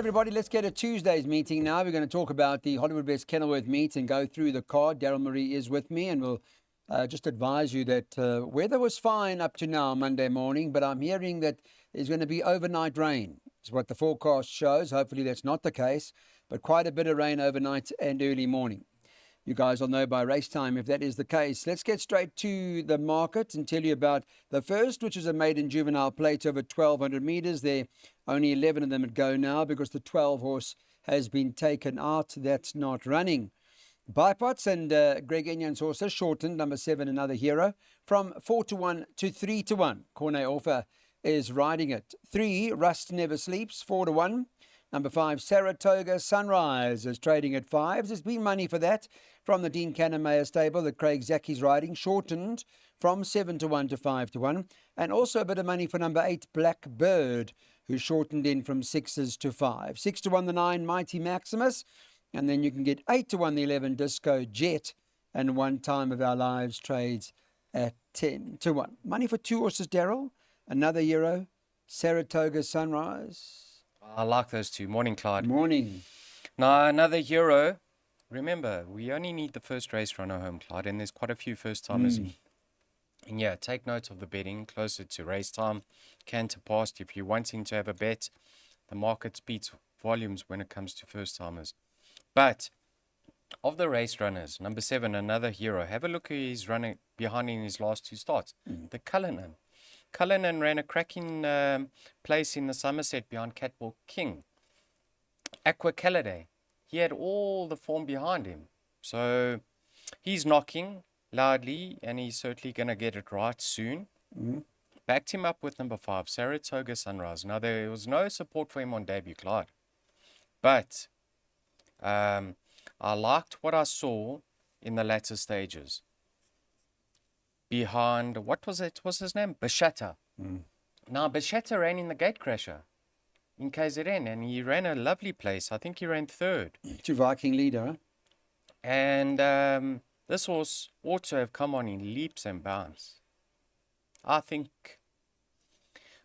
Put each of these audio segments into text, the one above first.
everybody, let's get to Tuesday's meeting now. We're going to talk about the Hollywood Best Kenilworth meet and go through the card. Daryl Marie is with me, and we'll just advise you that weather was fine up to now Monday morning, but I'm hearing that there's going to be overnight rain, is what the forecast shows. Hopefully that's not the case, but quite a bit of rain overnight and early morning. You guys will know by race time if that is the case. Let's get straight to the market and tell you about the first, which is a maiden juvenile plate over 1,200 metres. There only 11 of them at go now because the 12 horse has been taken out. That's not running. Bipots and Greg Enyan's horses shortened. Number 7, Another Hero, from 4-1 to 3-1. Corne Offer is riding it. 3, Rust Never Sleeps, 4-1. Number 5, Saratoga Sunrise is trading at 5. There's been money for that from the Dean Cannon stable that Craig Zaki's riding, shortened from 7-1 to 5-1. And also a bit of money for number 8, Blackbird, who shortened in from 6s to 5. 6-1 the 9, Mighty Maximus. And then you can get 8-1 the 11, Disco Jet. And One Time of Our Lives trades at 10-1. Money for 2 horses, Daryl. Another Hero, Saratoga Sunrise. I like those two. Morning, Clyde. Morning. Now, Another Hero. Remember, we only need the first race runner home, Clyde, and there's quite a few first-timers. And yeah, take note of the betting closer to race time. Canter past, if you're wanting to have a bet, the market speeds volumes when it comes to first-timers. But of the race runners, number 7, Another Hero, have a look who he's running behind in his last 2 starts. The Cullinan. Cullinan ran a cracking place in the Somerset behind Catwalk King. Aqua Caliday, he had all the form behind him. So he's knocking loudly, and he's certainly going to get it right soon. Backed him up with number 5, Saratoga Sunrise. Now, there was no support for him on debut, Clyde. But I liked what I saw in the latter stages. Behind, what was it? What's his name? Bashata. Now, Bashata ran in the Gatecrasher in KZN, and he ran a lovely place. I think he ran 3rd. To Viking leader, huh? And this horse ought to have come on in leaps and bounds. I think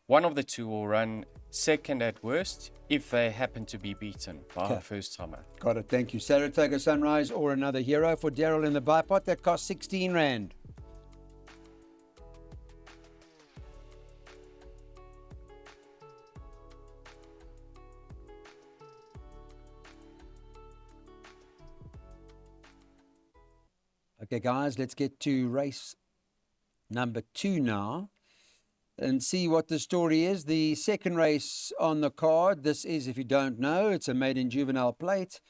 one of the two will run second at worst if they happen to be beaten by a first-timer. Got it. Thank you. Saratoga Sunrise or Another Hero for Daryl in the bipod. That cost 16 Rand. Okay, guys, let's get to race number 2 now and see what the story is. The second race on the card, this is, if you don't know, it's a maiden juvenile plate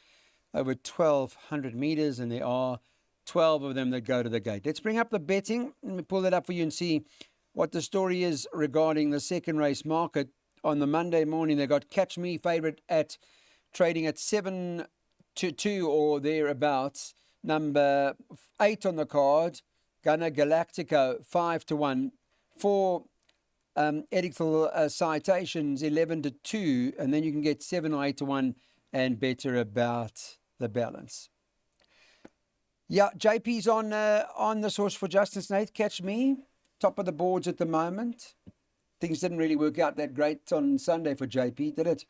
over 1,200 metres, and there are 12 of them that go to the gate. Let's bring up the betting. Let me pull that up for you and see what the story is regarding the second race market. On the Monday morning, they got Catch Me favourite at trading at 7-2 or thereabouts. Number 8 on the card, Gunner Galactico, 5-1. 4 Edictal Citations, 11-2. And then you can get 7 or 8-1 and better about the balance. Yeah, JP's on the source for Justin Snaith. Catch Me, top of the boards at the moment. Things didn't really work out that great on Sunday for JP, did it?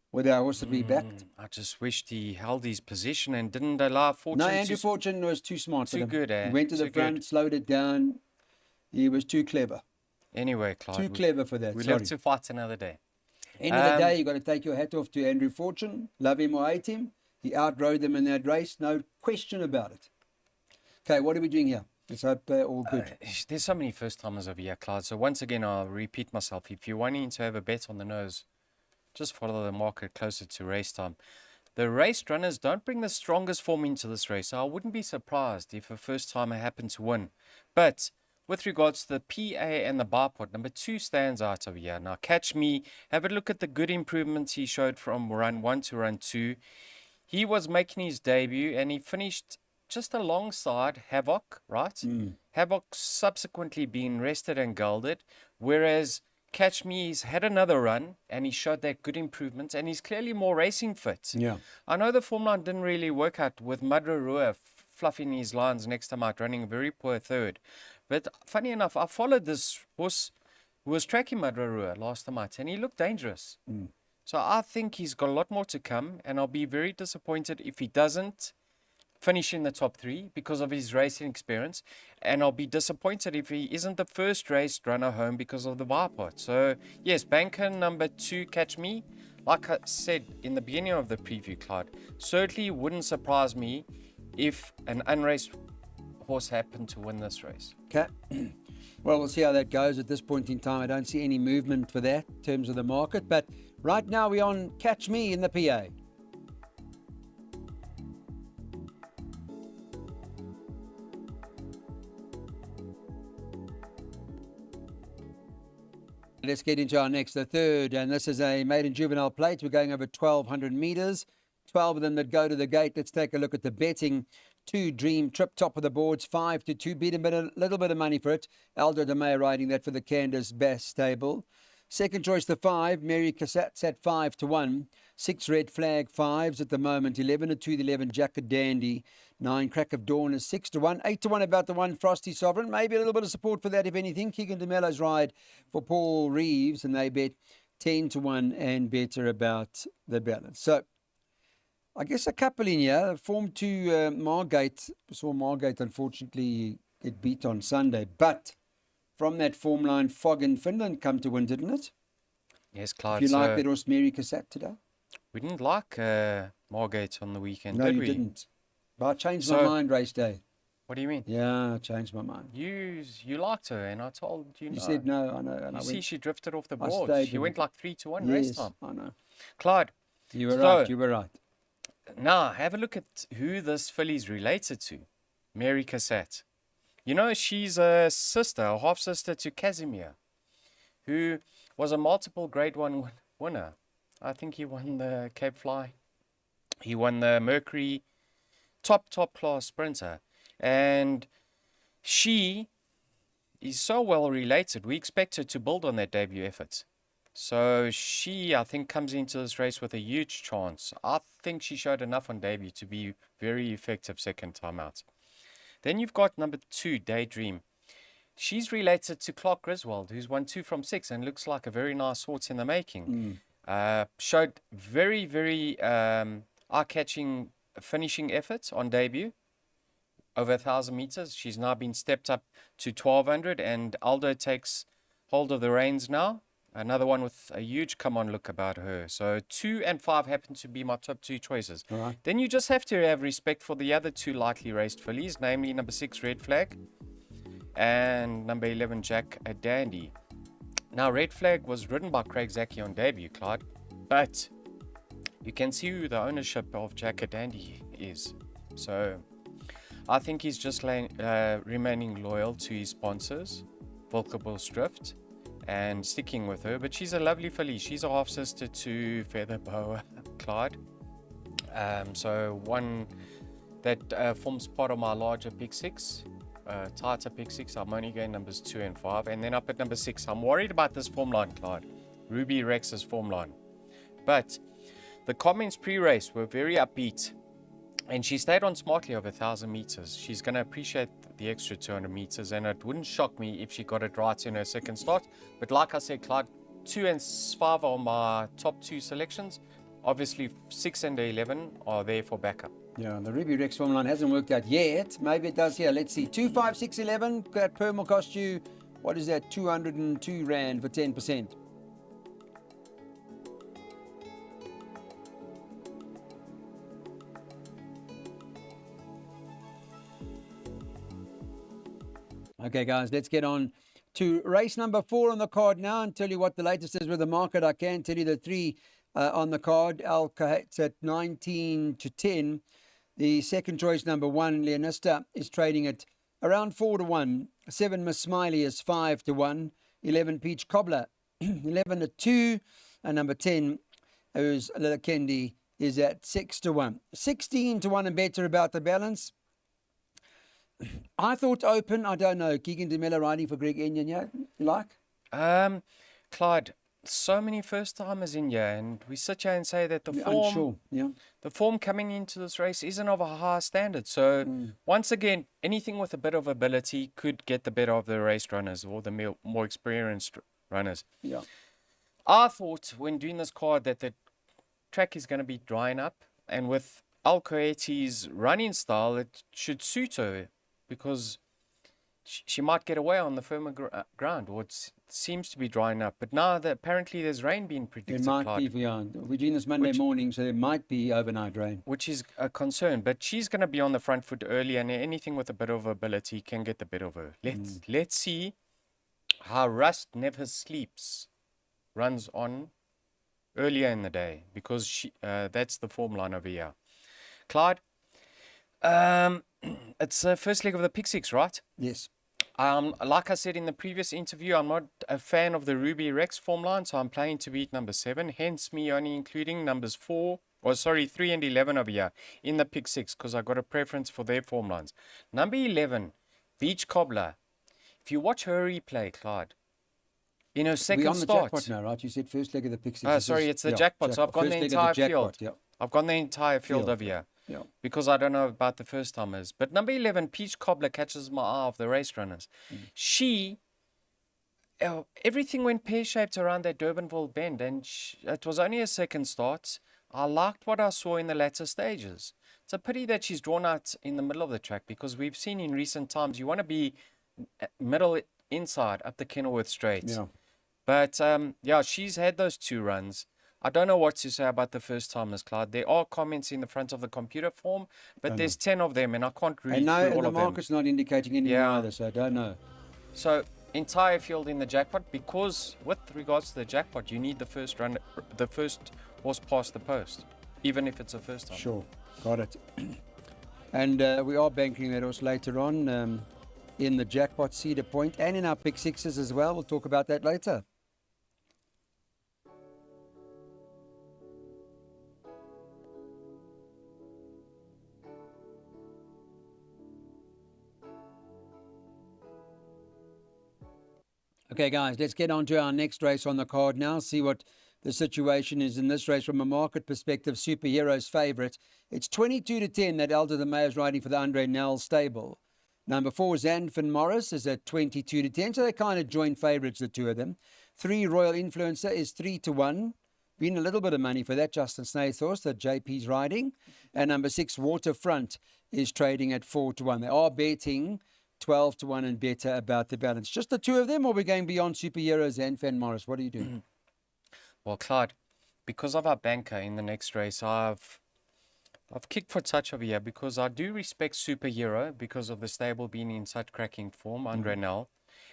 With our horse to be backed. I just wished he held his position and didn't allow Fortune. No, Andrew Fortune was too smart. Too good, eh? He went to the front, slowed it down. He was too clever. Anyway, Clyde. Too clever for that. We live to fight another day. End of the day, you've got to take your hat off to Andrew Fortune. Love him or hate him. He outrode them in that race. No question about it. Okay, what are we doing here? Let's hope all good. There's so many first-timers over here, Clyde. So once again, I'll repeat myself. If you're wanting to have a bet on the nose, just follow the market closer to race time. The race runners don't bring the strongest form into this race, so I wouldn't be surprised if a first-timer happened to win. But with regards to the PA and the bipod, number 2 stands out over here. Now, Catch Me, have a look at the good improvements he showed from run 1 to run 2. He was making his debut, and he finished just alongside Havoc, right? Havoc subsequently being rested and gelded, whereas Catch Me, he's had another run and he showed that good improvements, and he's clearly more racing fit. Yeah. I know the form line didn't really work out with Madrarua fluffing his lines next time out, running a very poor 3rd. But funny enough, I followed this horse who was tracking Madrarua last time out, and he looked dangerous. So I think he's got a lot more to come, and I'll be very disappointed if he doesn't finish in the top 3 because of his racing experience. And I'll be disappointed if he isn't the first raced runner home because of the bypass. So, yes, banker number 2, Catch Me. Like I said in the beginning of the preview, Clyde, certainly wouldn't surprise me if an unraced horse happened to win this race. Okay. Well, we'll see how that goes. At this point in time, I don't see any movement for that in terms of the market. But right now, we're on Catch Me in the PA. Let's get into our next, the third, and this is a maiden juvenile plate. We're going over 1,200 meters. 12 of them that go to the gate. Let's take a look at the betting. 2 Dream Trip, top of the boards, 5-2. Beat a little bit of money for it. Aldo de May riding that for the Candace Best stable. Second choice, the 5, Mary Cassatt's at 5-1. 6 Red Flag 5s at the moment. 11-2, the 11 Jacket Dandy. 9 Crack of Dawn is 6-1. 8-1 about the 1 Frosty Sovereign. Maybe a little bit of support for that, if anything. Keegan DeMello's ride for Paul Reeves, and they bet 10-1 and better about the balance. So, I guess a couple in here. Form 2 Margate. Saw Margate unfortunately get beat on Sunday, but from that form line, Fog in Finland come to win, didn't it? Yes, Clyde. If you like that horse, Mary Cassatt today? We didn't like Margate on the weekend, No, did you we? didn't. But I changed my mind race day. What do you mean? Yeah, I changed my mind. You liked her, and I told you. You said no, I know. And You I see, went, she drifted off the I board. stayed She with went like 3-1 yes, race time. I know. Clyde. You were right. You were right. Now, have a look at who this filly's related to. Mary Cassatt. You know, she's a sister, a half-sister to Casimir, who was a multiple Grade 1 winner. I think he won the Cape Fly. He won the Mercury top class sprinter. And she is so well related. We expect her to build on that debut effort. So she, I think, comes into this race with a huge chance. I think she showed enough on debut to be very effective second time out. Then you've got number 2, Daydream. She's related to Clark Griswold, who's won 2 from 6 and looks like a very nice horse in the making. Showed very, very eye-catching finishing effort on debut. Over 1,000 meters. She's now been stepped up to 1,200, and Aldo takes hold of the reins now. Another one with a huge come-on look about her. So 2 and 5 happen to be my top 2 choices. All right. Then you just have to have respect for the other 2 lightly raced fillies, namely number 6, Red Flag, and number 11, Jack a Dandy. Now, Red Flag was ridden by Craig Zaki on debut, Clyde, but you can see who the ownership of Jack a Dandy is. So I think he's just remaining loyal to his sponsors, Volkerbuls Drift, and sticking with her. But she's a lovely filly. She's a half-sister to Feather Boa, Clyde. So one that forms part of my larger pick 6, tighter pick 6. I'm only going numbers 2 and 5. And then up at number 6, I'm worried about this form line, Clyde. Ruby Rex's form line. But the comments pre-race were very upbeat. And she stayed on smartly over 1,000 meters. She's going to appreciate the extra 200 meters, and it wouldn't shock me if she got it right in her second start. But like I said, Clyde, 2 and 5 are my top 2 selections. Obviously, 6 and 11 are there for backup. Yeah, the Ruby Rex form line hasn't worked out yet. Maybe it does here. Let's see. 2, 5, 6, 11. That perm will cost you, what is that, 202 Rand for 10%. Okay, guys, let's get on to race number 4 on the card now and tell you what the latest is with the market. I can tell you the 3 on the card. Al Kahat's at 19-10. The second choice, number 1, Leonista, is trading at around 4-1. 7, Miss Smiley is 5-1. 11, Peach Cobbler, 11-2. And number 10, who's Little Kendi, is at 6-1. 16-1 and better about the balance. I thought open, I don't know. Keegan DeMello riding for Greg Enyon, yeah? You like? Clyde, so many first-timers in here, and we sit here and say that the form coming into this race isn't of a high standard. So once again, anything with a bit of ability could get the better of the race runners or the more experienced runners. Yeah. I thought when doing this card that the track is going to be drying up, and with Al Coetti's running style, it should suit her because she might get away on the firmer ground, or it seems to be drying up. But now that apparently there's rain being predicted, There might Clyde, be, yeah. We're doing this Monday morning, so there might be overnight rain. which is a concern. But she's going to be on the front foot early, and anything with a bit of ability can get the better of her. Let's see how Rust Never Sleeps runs on earlier in the day, because that's the form line over here. Clyde, it's the first leg of the Pick Six, right? Yes. Like I said in the previous interview, I'm not a fan of the Ruby Rex form line, so I'm playing to beat number 7. Hence me only including numbers 3 and 11 over here in the Pick Six, because I got a preference for their form lines. Number 11, Beach Cobbler. If you watch her replay, Clyde, in her second We're on the start. jackpot now, right? You said first leg of the Pick Six. Oh, sorry, it's the jackpot. So I've gone the entire field. Yeah. I've gone the entire field over here. Yeah. Because I don't know about the first timers. But number 11, Peach Cobbler, catches my eye of the race runners. She, everything went pear-shaped around that Durbanville bend, and it was only a second start. I liked what I saw in the latter stages. It's a pity that she's drawn out in the middle of the track, because we've seen in recent times you want to be middle inside up the Kenilworth Straight. Yeah. But yeah, she's had those 2 runs. I don't know what to say about the first timers, Clyde. There are comments in the front of the computer form, but there's 10 of them, and I can't read through all and of the them. market's not indicating anything either, so I don't know. So entire field in the jackpot, because with regards to the jackpot, you need the first horse past the post, even if it's a first time. Sure, got it. And we are banking that horse later on in the jackpot Cedar Point and in our Pick Sixes as well. We'll talk about that later. Okay, guys, let's get on to our next race on the card now. See what the situation is in this race from a market perspective. Superhero's favourite. It's 22-10 that Elder the Mayor is riding for the Andre Nell stable. Number 4, Zanfin Morris, is at 22-10. So they're kind of joint favourites, the two of them. 3, Royal Influencer, is 3-1. Been a little bit of money for that. Justin Snaith's horse that JP's riding. And number 6, Waterfront, is trading at 4-1. They are betting 12-1 and better about the balance. Just the two of them, or we're going beyond Superheroes and Fan Morris? What are you doing? Well, Clyde, because of our banker in the next race, I've kicked for touch over here, because I do respect Superhero because of the stable being in such cracking form, Andre Nell.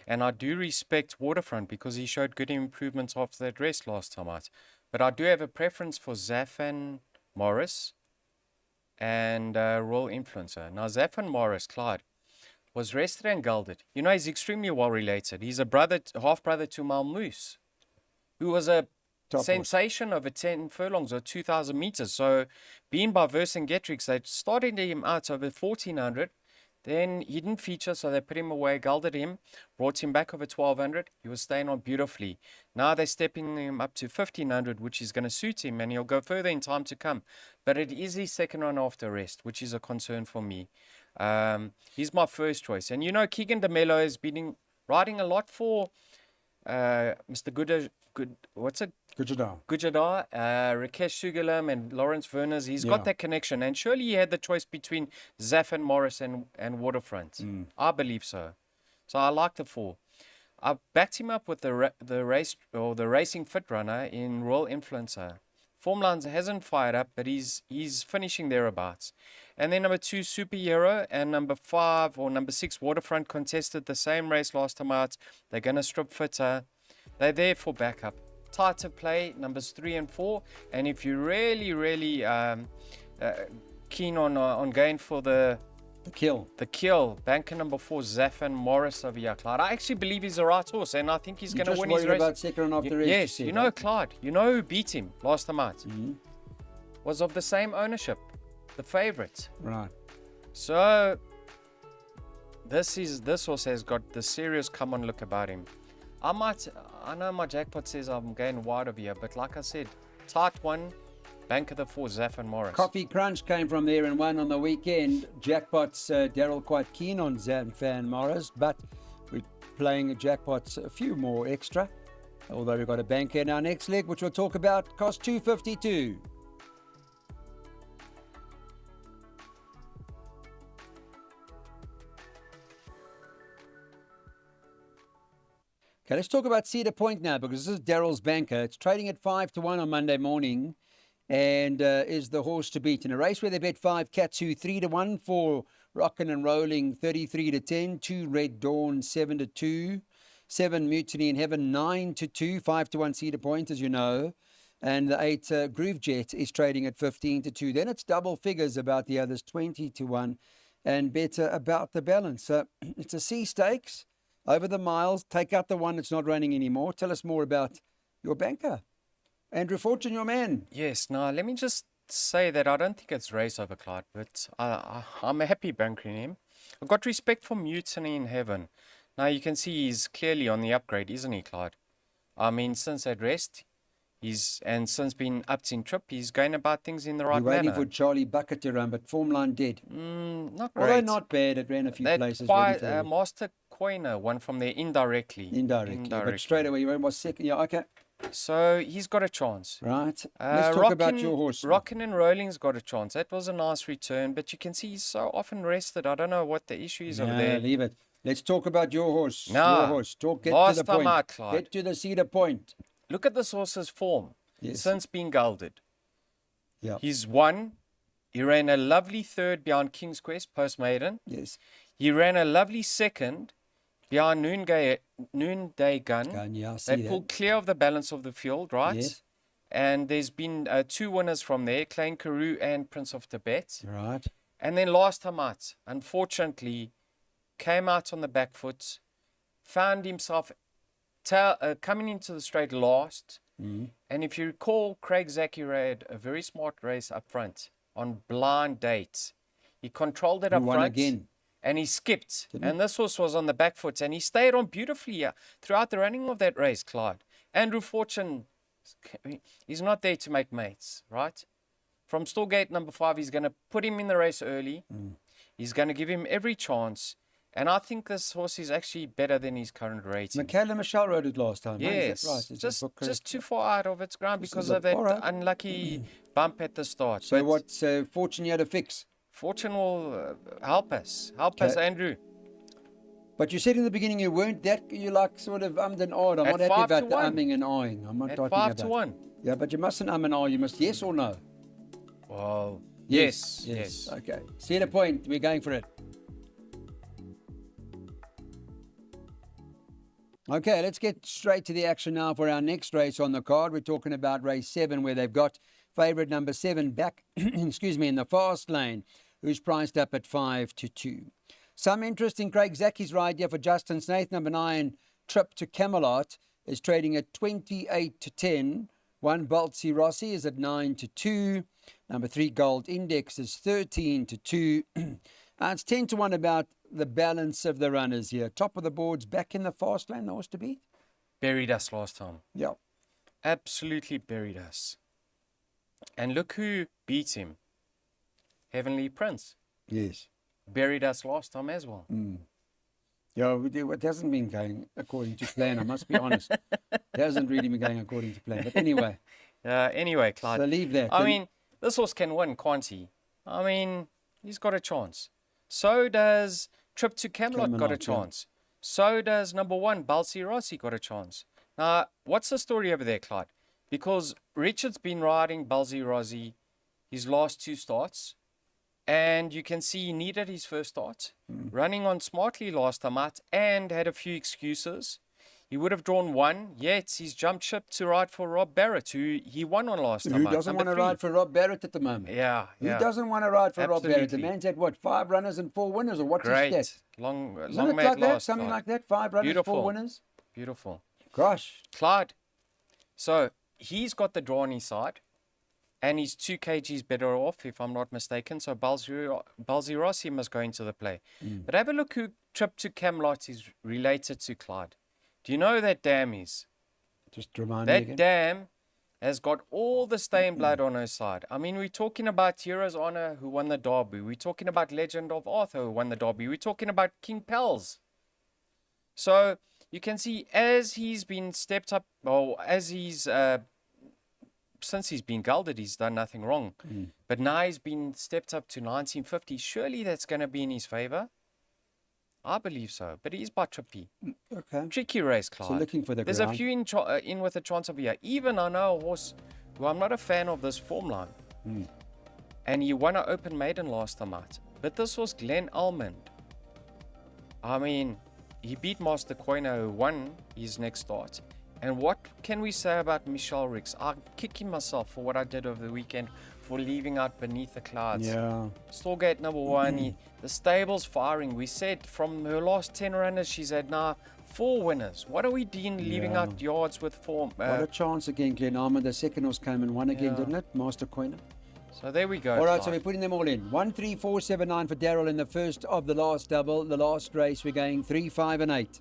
And I do respect Waterfront because he showed good improvements after that rest last time out. But I do have a preference for Zafan Morris and Royal Influencer. Now, Zafan Morris, Clyde, was rested and gelded. You know, he's extremely well related. He's a half-brother to Malmoose, who was a sensation over 10 furlongs or 2,000 meters. So, being by Vercingetorix, they started him out over 1,400. Then he didn't feature, so they put him away, gelded him, brought him back over 1,200. He was staying on beautifully. Now they're stepping him up to 1,500, which is going to suit him, and he'll go further in time to come. But it is his second run after rest, which is a concern for me. He's my first choice. And you know, Keegan DeMello has been riding a lot for Mr. Gujadar, Rakesh Sugalam and Lawrence Verners. He's got that connection. And surely he had the choice between Zafan Morris and Waterfront. I believe so. So I like the 4. I backed him up with the racing fit runner in Royal Influencer. Form lines hasn't fired up, but he's finishing thereabouts. And then number 2, Superhero, and number 5 or number 6, Waterfront, contested the same race last time out. They're going to strip fitter. They're there for backup. Tighter play, numbers 3 and 4. And if you're really, really keen on going for the kill, banker number 4, Zafan Morris over here, Clyde. I actually believe he's the right horse, and I think he's going to win his race. About second run after race. Yes, you know, Clyde, you know who beat him last time out? Was of the same ownership, the favourite. Right. So this horse has got the serious come on look about him. I know my jackpot says I'm going wide over here, but like I said, tight one, banker the 4, Zafan Morris. Coffee Crunch came from there and won on the weekend. Jackpots, Daryl quite keen on Zafan Morris, but we're playing jackpots a few more extra. Although we've got a banker in our next leg, which we'll talk about, cost 252. Okay, let's talk about Cedar Point now, because this is Daryl's banker. It's trading at 5-1 on Monday morning, and is the horse to beat in a race where they bet 5 Katsu 3-1, 4 Rockin' and Rolling 33-10, 2 Red Dawn 7-2, 7 Mutiny in Heaven 9-2, 5-1 Cedar Point, as you know, and the 8 Groove Jet is trading at 15-2. Then it's double figures about the others, 20-1, and better about the balance. So it's a C stakes. Over the miles, take out the one that's not running anymore. Tell us more about your banker. Andrew Fortune, your man. Yes, now let me just say that I don't think it's race over Clyde, but I'm a happy banker in him. I've got respect for Mutiny in Heaven. Now you can see he's clearly on the upgrade, isn't he, Clyde? I mean, since that rest, since being upped in trip, he's going about things in the right You're waiting manner. for Charlie Bucket to run, but form line dead. Not great. Although not bad, it ran a few That places. Master Coiner won from there indirectly. But straight away, you was second. Yeah, okay. So he's got a chance. Right. Let's talk about your horse. Rockin' and Rolling's got a chance. That was a nice return, but you can see he's so often rested. I don't know what the issue is over there. Leave it. Let's talk about your horse. Nah, your horse. Get to last the time point. out, Clyde. Get to the Cedar Point. Look at this horse's form since being gelded. Yeah. He's won. He ran a lovely third behind King's Quest, post maiden. Yes. He ran a lovely second behind Noonday Gun. Yeah, I see They that. pulled clear of the balance of the field, right? Yes. And there's been 2 winners from there, Klein Karoo and Prince of Tibet. Right. And then last time out, unfortunately, came out on the back foot, found himself coming into the straight last. And if you recall, Craig Zaki had a very smart race up front on blind dates. He controlled it up won front again. and he skipped. And this horse was on the back foot and he stayed on beautifully throughout the running of that race, Clyde. Andrew Fortune, he's not there to make mates, right? From stall gate number 5, he's going to put him in the race early. He's going to give him every chance. And I think this horse is actually better than his current rating. Michaela Michelle rode it last time. Yes, Right? Is that book just too far out of its ground because is a- of that all right. unlucky bump at the start. So But what's Fortune here to fix? Fortune will help us. Help us, Andrew. But you said in the beginning you weren't that, you like sort of ummed and awed. I'm At not happy 5 about to the 1. umming and awing. I'm not At talking 5 about to 1. Yeah, but you mustn't and awe. You must yes or no. Well, Yes. yes. Okay. See the point. We're going for it. Okay, let's get straight to the action now for our next race on the card. We're talking about race 7, where they've got favourite number 7 back, excuse me, in the fast lane, who's priced up at 5-2. Some interest in Craig Zaki's ride here for Justin Snaith. Number 9, Trip to Camelot, is trading at 28-10. 1 Baltzi Rossi is at 9-2. Number 3 Gold Index is 13-2. It's 10-1 about the balance of the runners here. Top of the boards, back in the fast lane, the horse to beat. Buried us last time. Yeah. Absolutely buried us. And look who beat him. Heavenly Prince. Yes. Buried us last time as well. Yeah, it hasn't been going according to plan, I must be honest. It hasn't really been going according to plan. But anyway, Anyway, Clyde. so leave that. I mean, this horse can win, can't he? I mean, he's got a chance. So does Trip to Camelot got a Camelot, yeah. chance. So does number 1, Balsi Rossi got a chance. Now, what's the story over there, Clyde? Because Richard's been riding Balsi Rossi his last 2 starts. And you can see he needed his first start. Running on smartly last time out and had a few excuses. He would have drawn 1, yet he's jumped ship to ride for Rob Barrett, who he won on last time Who out. doesn't want Number to 3. ride for Rob Barrett at the moment? Yeah, Who yeah. doesn't want to ride for Rob Barrett? The Absolutely. man's had, what, 5 runners and 4 winners? Or what's his Great. stat? Long Isn't it made like that? last. Something Clyde. like that? 5 runners, 4 Beautiful. winners? Beautiful. Gosh. Clyde. So he's got the draw on his side. And he's 2 kgs better off, if I'm not mistaken. So Balzi Rossi must go into the play. But have a look who Trip to Camelot is related to, Clyde. Do you know who that dam is? Just remind me That again. dam has got all the stain blood on her side. I mean, we're talking about Heroes Honor, who won the Derby. We're talking about Legend of Arthur, who won the Derby. We're talking about King Pels. So you can see as he's been stepped up, or as he's since he's been gelded, he's done nothing wrong. But now he's been stepped up to 1950. Surely that's going to be in his favor. I believe so, but he's by Trippy. Okay. Tricky race, Clyde. So looking for the There's ground. a few in with a chance of here. Even I know a horse who I'm not a fan of this form line. And he won an open maiden last time out. But this was Glenn Almond. I mean, he beat Master Quainer, who won his next start. And what can we say about Michelle Ricks? I'm kicking myself for what I did over the weekend for leaving out Beneath the Clouds. Yeah. Stallgate number 1. The stable's firing. We said from her last 10 runners, she's had now 4 winners. What are we doing leaving out yards with 4? What a chance again, Glen Almond. The second horse came and won again, didn't it? Master Quainer. So there we go. All right, Clyde. so we're putting them all in. 1, 3, 4, 7, 9 for Daryl in the first of the last double. The last race, we're going 3, 5, and 8.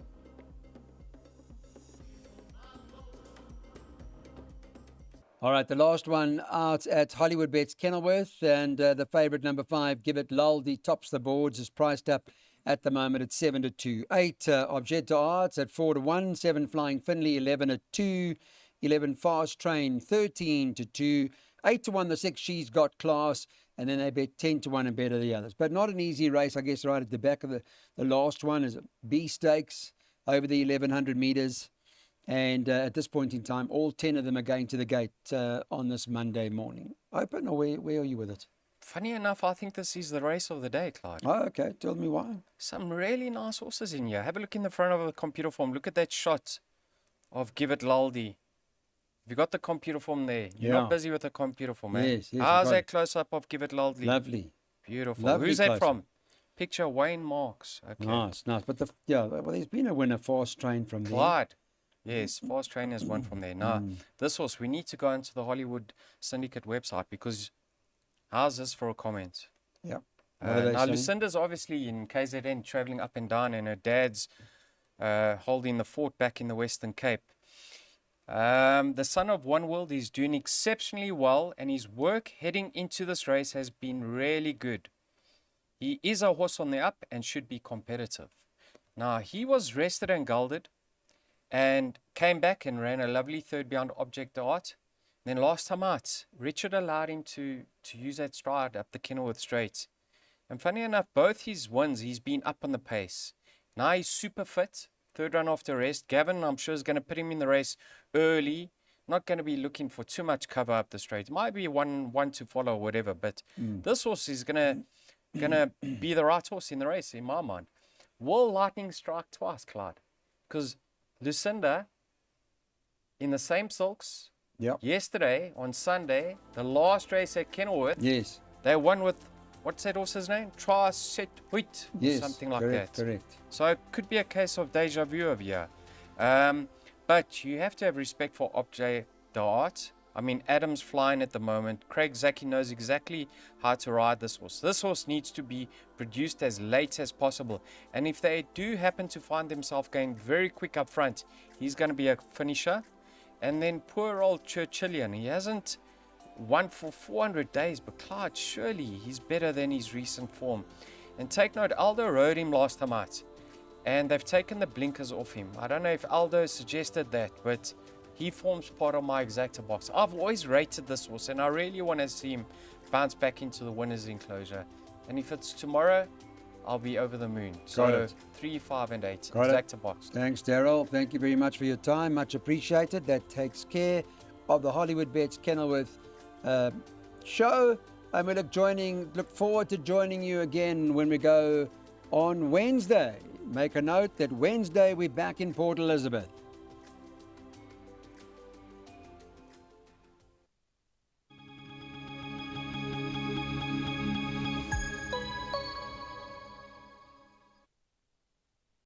All right, the last one out at Hollywood Bets Kenilworth, and the favourite number 5, Give It Laldi, tops the boards, is priced up at the moment at 7 to 2. 8, Objetta Arts at 4 to 1. 7, Flying Finley, 11 at 2. 11, Fast Train, 13 to 2. 8 to 1, the 6, She's Got Class, and then they bet 10 to 1 and better the others. But not an easy race, I guess, right at the back of the last one is B Stakes over the 1100 metres. And at this point in time, all 10 of them are going to the gate on this Monday morning. Open, or where are you with it? Funny enough, I think this is the race of the day, Clyde. Oh, okay. Tell me why. Some really nice horses in here. Have a look in the front of the computer form. Look at that shot of Give It Laldi. Have you got the computer form there? You're not busy with the computer form, eh? Yes, How's that close-up of Give It Laldi? Lovely. Beautiful. Lovely Who's that close-up. from? Picture Wayne Marks. Okay. Nice. But well, there's been a winner, Fast Train, from there. Clyde. Yes, Fast Train has won from there. Now, this horse, we need to go into the Hollywood Syndicate website because how's this for a comment? Yeah. What are they now, saying? Lucinda's obviously in KZN traveling up and down, and her dad's holding the fort back in the Western Cape. The son of One World is doing exceptionally well, and his work heading into this race has been really good. He is a horse on the up and should be competitive. Now, he was rested and gelded and came back and ran a lovely third behind Object Art. Then last time out, Richard allowed him to use that stride up the Kenilworth Straight. And funny enough, both his wins, he's been up on the pace. Now he's super fit. Third run after rest. Gavin, I'm sure, is going to put him in the race early. Not going to be looking for too much cover up the straight. Might be one to follow or whatever. But this horse is gonna be the right horse in the race, in my mind. Will lightning strike twice, Clyde? Because Lucinda, in the same silks, yesterday on Sunday, the last race at Kenilworth, Yes. they won with, what's that horse's name? Tri-Set Wheat, Yes. something like Correct. that. Correct. So it could be a case of deja vu over here. But you have to have respect for Object Art. I mean, Adam's flying at the moment. Craig Zaki knows exactly how to ride this horse. This horse needs to be produced as late as possible. And if they do happen to find themselves going very quick up front, he's going to be a finisher. And then poor old Churchillian, he hasn't won for 400 days, but Clyde, surely he's better than his recent form. And take note, Aldo rode him last time out, and they've taken the blinkers off him. I don't know if Aldo suggested that, but he forms part of my exacta box. I've always rated this horse, and I really want to see him bounce back into the winner's enclosure. And if it's tomorrow, I'll be over the moon. So 3, 5, and 8. Exacta box. Thanks, Daryl. Thank you very much for your time. Much appreciated. That takes care of the Hollywood Bets Kenilworth show. And we look forward to joining you again when we go on Wednesday. Make a note that Wednesday we're back in Port Elizabeth.